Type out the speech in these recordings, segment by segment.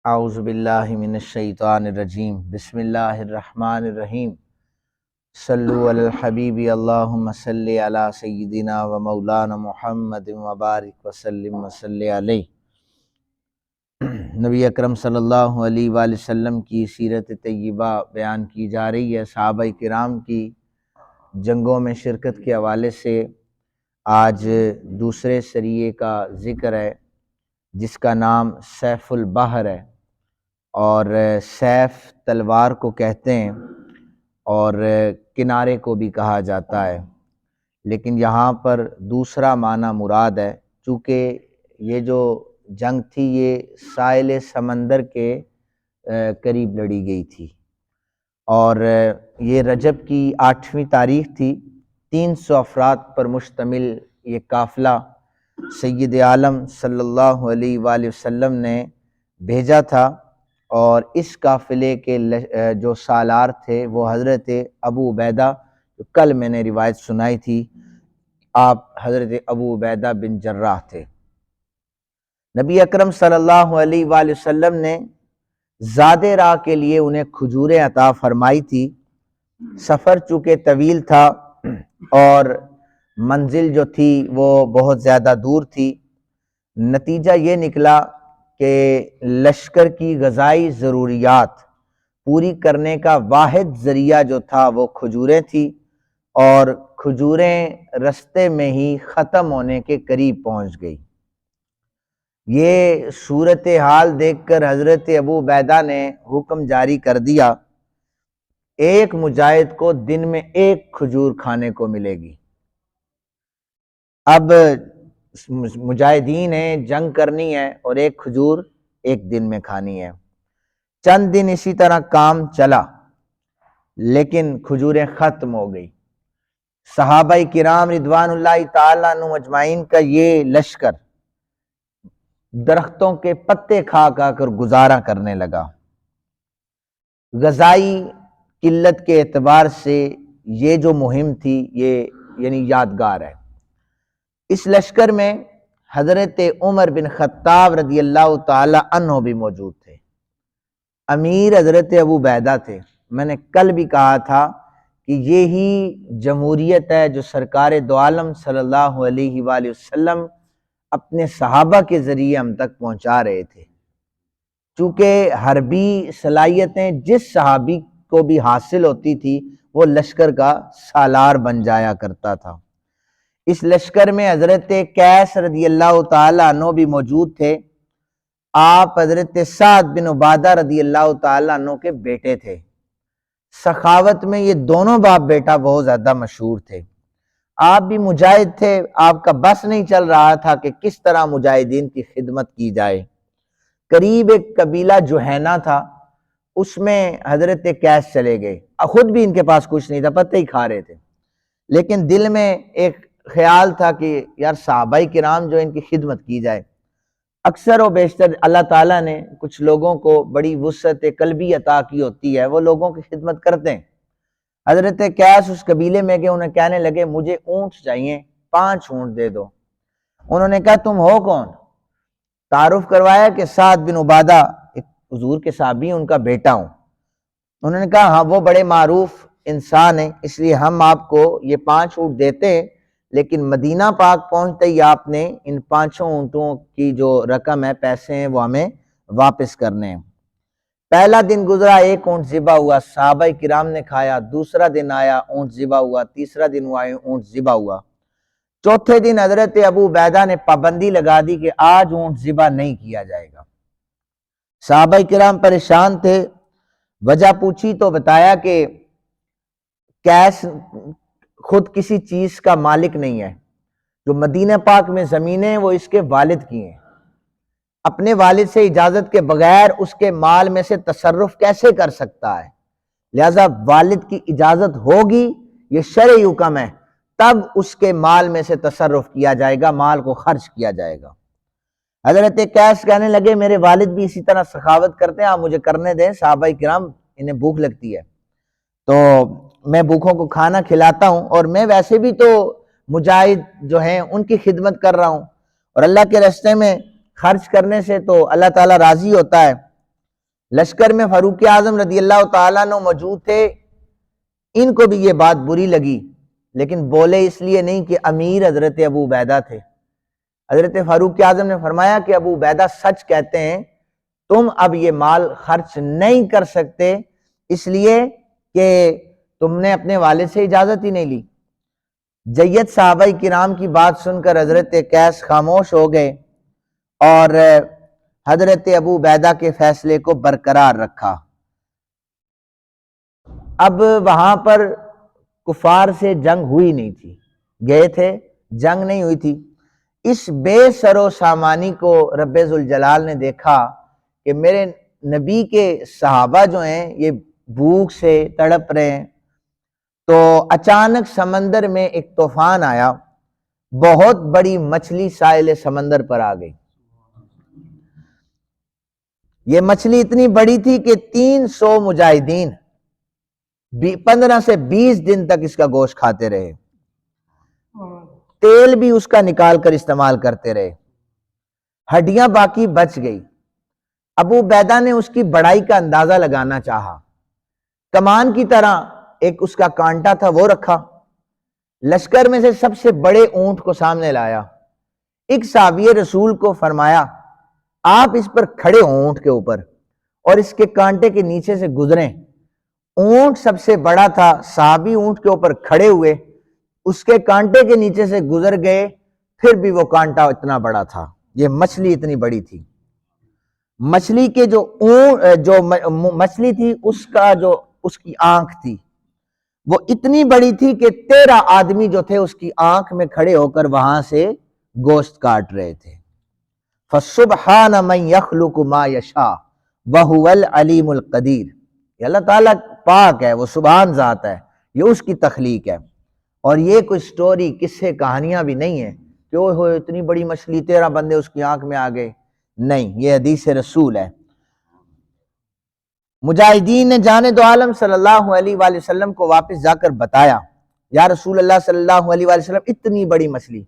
اعوذ باللہ من الشیطان الرجیم بسم اللہ الرحمن الرحیم صلو علی الحبیب اللہم صلی علی سیدنا و مولانا محمد وبارک وسلم وصلی علیہ۔ نبی اکرم صلی اللہ علیہ وآلہ وسلم کی سیرت طیبہ بیان کی جا رہی ہے۔ صحابہ کرام کی جنگوں میں شرکت کے حوالے سے آج دوسرے سریے کا ذکر ہے جس کا نام سیف البحر ہے، اور سیف تلوار کو کہتے ہیں اور کنارے کو بھی کہا جاتا ہے، لیکن یہاں پر دوسرا معنی مراد ہے، چونکہ یہ جو جنگ تھی یہ ساحل سمندر کے قریب لڑی گئی تھی، اور یہ رجب کی 8ویں تاریخ تھی۔ 300 افراد پر مشتمل یہ قافلہ سید عالم صلی اللہ علیہ وآلہ وسلم نے بھیجا تھا، اور اس قافلے کے جو سالار تھے وہ حضرت ابو عبیدہ، جو کل میں نے روایت سنائی تھی، آپ حضرت ابو عبیدہ بن جراح تھے۔ نبی اکرم صلی اللہ علیہ وآلہ وسلم نے زاد راہ کے لیے انہیں کھجوریں عطا فرمائی تھی۔ سفر چونکہ طویل تھا اور منزل جو تھی وہ بہت زیادہ دور تھی، نتیجہ یہ نکلا کہ لشکر کی غذائی ضروریات پوری کرنے کا واحد ذریعہ جو تھا وہ کھجوریں تھی، اور کھجوریں رستے میں ہی ختم ہونے کے قریب پہنچ گئی۔ یہ صورتحال دیکھ کر حضرت ابو عبیدہ نے حکم جاری کر دیا، ایک مجاہد کو دن میں ایک کھجور کھانے کو ملے گی۔ اب مجاہدین ہیں، جنگ کرنی ہے اور ایک کھجور ایک دن میں کھانی ہے۔ چند دن اسی طرح کام چلا، لیکن کھجوریں ختم ہو گئی۔ صحابہ کرام رضوان اللہ تعالیٰ عنہم اجمعین کا یہ لشکر درختوں کے پتے کھا کھا کر گزارا کرنے لگا۔ غذائی قلت کے اعتبار سے یہ جو مہم تھی یہ یادگار ہے۔ اس لشکر میں حضرت عمر بن خطاب رضی اللہ تعالی عنہ بھی موجود تھے۔ امیر حضرت ابو عبیدہ تھے۔ میں نے کل بھی کہا تھا کہ یہی جمہوریت ہے جو سرکار دو عالم صلی اللہ علیہ وآلہ وسلم اپنے صحابہ کے ذریعے ہم تک پہنچا رہے تھے، چونکہ حربی صلاحیتیں جس صحابی کو بھی حاصل ہوتی تھی وہ لشکر کا سالار بن جایا کرتا تھا۔ اس لشکر میں حضرت قیس رضی اللہ تعالیٰ عنہ بھی موجود تھے۔ آپ حضرت سعد بن عبادہ رضی اللہ تعالیٰ عنہ کے بیٹے تھے۔ سخاوت میں یہ دونوں باپ بیٹا بہت زیادہ مشہور تھے۔ آپ بھی مجاہد تھے، آپ کا بس نہیں چل رہا تھا کہ کس طرح مجاہدین کی خدمت کی جائے۔ قریب ایک قبیلہ جوہینہ تھا، اس میں حضرت قیس چلے گئے۔ خود بھی ان کے پاس کچھ نہیں تھا، پتہ ہی کھا رہے تھے، لیکن دل میں ایک خیال تھا کہ یار صحابہ کرام جو ان کی خدمت کی جائے۔ اکثر و بیشتر اللہ تعالیٰ نے کچھ لوگوں کو بڑی وسعت قلبی عطا کی ہوتی ہے، وہ لوگوں کی خدمت کرتے ہیں۔ حضرت قیس اس قبیلے میں گئے، انہیں کہنے لگے مجھے اونٹ چاہیے، 5 اونٹ دے دو۔ انہوں نے کہا تم ہو کون؟ تعارف کروایا کہ سعد بن عبادہ ایک حضور کے صحابی ان کا بیٹا ہوں۔ انہوں نے کہا ہاں وہ بڑے معروف انسان ہیں، اس لیے ہم آپ کو یہ 5 اونٹ دیتے ہیں، لیکن مدینہ پاک پہنچتے ہی آپ نے ان 5 اونٹوں کی جو رقم ہے، پیسے ہیں، وہ ہمیں واپس کرنے ہیں۔ پہلا دن گزرا، 1 اونٹ ذبح ہوا، صحابہ کرام نے کھایا۔ دوسرا دن آیا، اونٹ ذبح ہوا۔ تیسرا دن ہوا، اونٹ ذبح ہوا۔ چوتھے دن حضرت ابو عبیدہ نے پابندی لگا دی کہ آج اونٹ ذبح نہیں کیا جائے گا۔ صحابہ کرام پریشان تھے، وجہ پوچھی تو بتایا کہ قیس خود کسی چیز کا مالک نہیں ہے، جو مدینہ پاک میں زمینیں ہیں وہ اس کے والد کی ہیں، اپنے والد سے اجازت کے بغیر اس کے مال میں سے تصرف کیسے کر سکتا ہے؟ لہذا والد کی اجازت ہوگی، یہ شرعی حکم ہے، تب اس کے مال میں سے تصرف کیا جائے گا، مال کو خرچ کیا جائے گا۔ حضرت قیس کہنے لگے میرے والد بھی اسی طرح سخاوت کرتے ہیں، آپ مجھے کرنے دیں، صحابہ کرام انہیں بھوک لگتی ہے تو میں بھوکوں کو کھانا کھلاتا ہوں، اور میں ویسے بھی تو مجاہد جو ہیں ان کی خدمت کر رہا ہوں، اور اللہ کے راستے میں خرچ کرنے سے تو اللہ تعالیٰ راضی ہوتا ہے۔ لشکر میں فاروق اعظم رضی اللہ تعالیٰ عنہ موجود تھے، ان کو بھی یہ بات بری لگی، لیکن بولے اس لیے نہیں کہ امیر حضرت ابو عبیدہ تھے۔ حضرت فاروق اعظم نے فرمایا کہ ابو عبیدہ سچ کہتے ہیں، تم اب یہ مال خرچ نہیں کر سکتے، اس لیے کہ تم نے اپنے والد سے اجازت ہی نہیں لی۔ جید صحابہ کرام کی بات سن کر حضرت قیس خاموش ہو گئے اور حضرت ابو عبیدہ کے فیصلے کو برقرار رکھا۔ اب وہاں پر کفار سے جنگ ہوئی نہیں تھی، گئے تھے، جنگ نہیں ہوئی تھی۔ اس بے سر و سامانی کو رب ذوالجلال نے دیکھا کہ میرے نبی کے صحابہ جو ہیں یہ بھوک سے تڑپ رہے ہیں، تو اچانک سمندر میں ایک طوفان آیا، بہت بڑی مچھلی ساحل سمندر پر آ گئی۔ یہ مچھلی اتنی بڑی تھی کہ 300 مجاہدین 15 سے 20 دن تک اس کا گوشت کھاتے رہے، تیل بھی اس کا نکال کر استعمال کرتے رہے، ہڈیاں باقی بچ گئی۔ ابو عبیدہ نے اس کی بڑائی کا اندازہ لگانا چاہا، کمان کی طرح ایک اس کا کانٹا تھا وہ رکھا، لشکر میں سے سب سے بڑے اونٹ کو سامنے لایا، ایک صحابی رسول کو فرمایا آپ اس پر کھڑے ہوں اونٹ کے اوپر اور اس کے کانٹے کے نیچے سے گزریں۔ اونٹ سب سے بڑا تھا، صحابی اونٹ کے اوپر کھڑے ہوئے، اس کے کانٹے کے نیچے سے گزر گئے، پھر بھی وہ کانٹا اتنا بڑا تھا، یہ مچھلی اتنی بڑی تھی۔ مچھلی کے جو مچھلی تھی اس کی آنکھ تھی، وہ اتنی بڑی تھی کہ 13 آدمی جو تھے اس کی آنکھ میں کھڑے ہو کر وہاں سے گوشت کاٹ رہے تھے۔ فَسُبْحَانَ مَنْ يَخْلُقُ مَا يَشَاءُ وَهُوَ الْعَلِيمُ الْقَدِيرُ، یہ اللہ تعالیٰ پاک ہے، وہ سبحان ذات ہے، یہ اس کی تخلیق ہے۔ اور یہ کوئی سٹوری قصے کہانیاں بھی نہیں ہیں کہ وہ اتنی بڑی مچھلی 13 بندے اس کی آنکھ میں آ گئے، نہیں، یہ حدیث رسول ہے۔ مجاہدین نے جانے دو عالم صلی اللہ علیہ وآلہ وسلم کو واپس جا کر بتایا، یا رسول اللہ صلی اللہ علیہ وآلہ وسلم اتنی بڑی مچھلی۔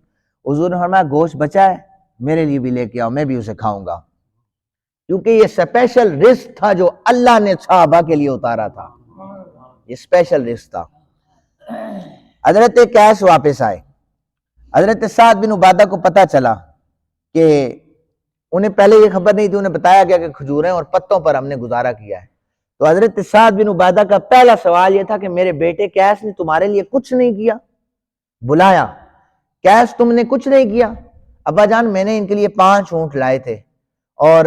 حضور نے فرمایا گوشت بچا ہے، میرے لیے بھی لے کے آؤ، میں بھی اسے کھاؤں گا، کیونکہ یہ سپیشل رزق تھا جو اللہ نے صحابہ کے لیے اتارا تھا، یہ سپیشل رزق تھا۔ حضرت قیس واپس آئے، حضرت سعد بن عبادہ کو پتہ چلا کہ انہیں پہلے یہ خبر نہیں تھی، انہیں بتایا گیا کہ کھجوریں اور پتوں پر ہم نے گزارا کیا ہے۔ تو حضرت سعد بن عبادہ کا پہلا سوال یہ تھا کہ میرے بیٹے قیس نے تمہارے لیے کچھ نہیں کیا؟ بلایا، قیس تم نے کچھ نہیں کیا؟ ابا جان میں نے ان کے لیے 5 اونٹ لائے تھے اور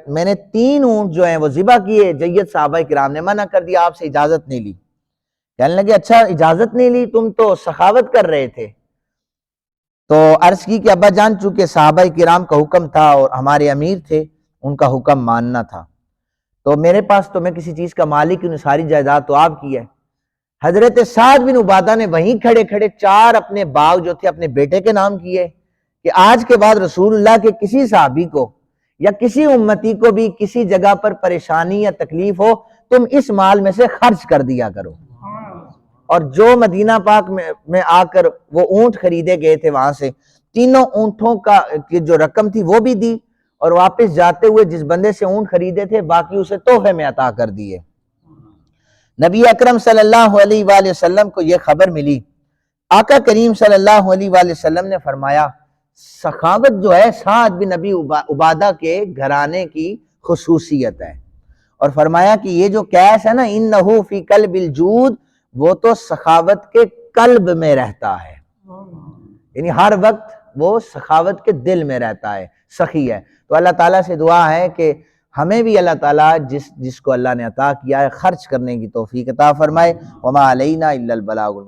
میں نے 3 اونٹ جو ہیں وہ ذبح کیے، جید صحابہ کرام نے منع کر دیا، آپ سے اجازت نہیں لی۔ کہنے لگے اچھا اجازت نہیں لی، تم تو سخاوت کر رہے تھے۔ تو عرض کی کہ ابا جان چونکہ صحابہ کرام کا حکم تھا اور ہمارے امیر تھے، ان کا حکم ماننا تھا، تو میرے پاس تو میں کسی چیز کا مالک ہوں، ساری جائیداد تو آپ کی ہے۔ حضرت سعد بن عبادہ نے وہیں کھڑے کھڑے 4 اپنے باغ جو تھے اپنے بیٹے کے نام کیے کہ آج کے بعد رسول اللہ کے کسی صحابی کو یا کسی امتی کو بھی کسی جگہ پر پریشانی یا تکلیف ہو، تم اس مال میں سے خرچ کر دیا کرو۔ اور جو مدینہ پاک میں آ کر وہ اونٹ خریدے گئے تھے، وہاں سے 3 اونٹوں کا جو رقم تھی وہ بھی دی، اور واپس جاتے ہوئے جس بندے سے اونٹ خریدے تھے باقی اسے تحفے میں عطا کر دیے۔ نبی اکرم صلی اللہ علیہ وآلہ وسلم کو یہ خبر ملی، آقا کریم صلی اللہ علیہ وآلہ وسلم نے فرمایا سخاوت جو ہے سعد بن نبی عبادہ کے گھرانے کی خصوصیت ہے، اور فرمایا کہ یہ جو قیس ہے نا، انہو فی قلب الجود، وہ تو سخاوت کے قلب میں رہتا ہے، یعنی ہر وقت وہ سخاوت کے دل میں رہتا ہے، سخی ہے۔ تو اللہ تعالیٰ سے دعا ہے کہ ہمیں بھی اللہ تعالیٰ جس کو اللہ نے عطا کیا ہے خرچ کرنے کی توفیق عطا فرمائے۔ وما علینا الا البلاغ۔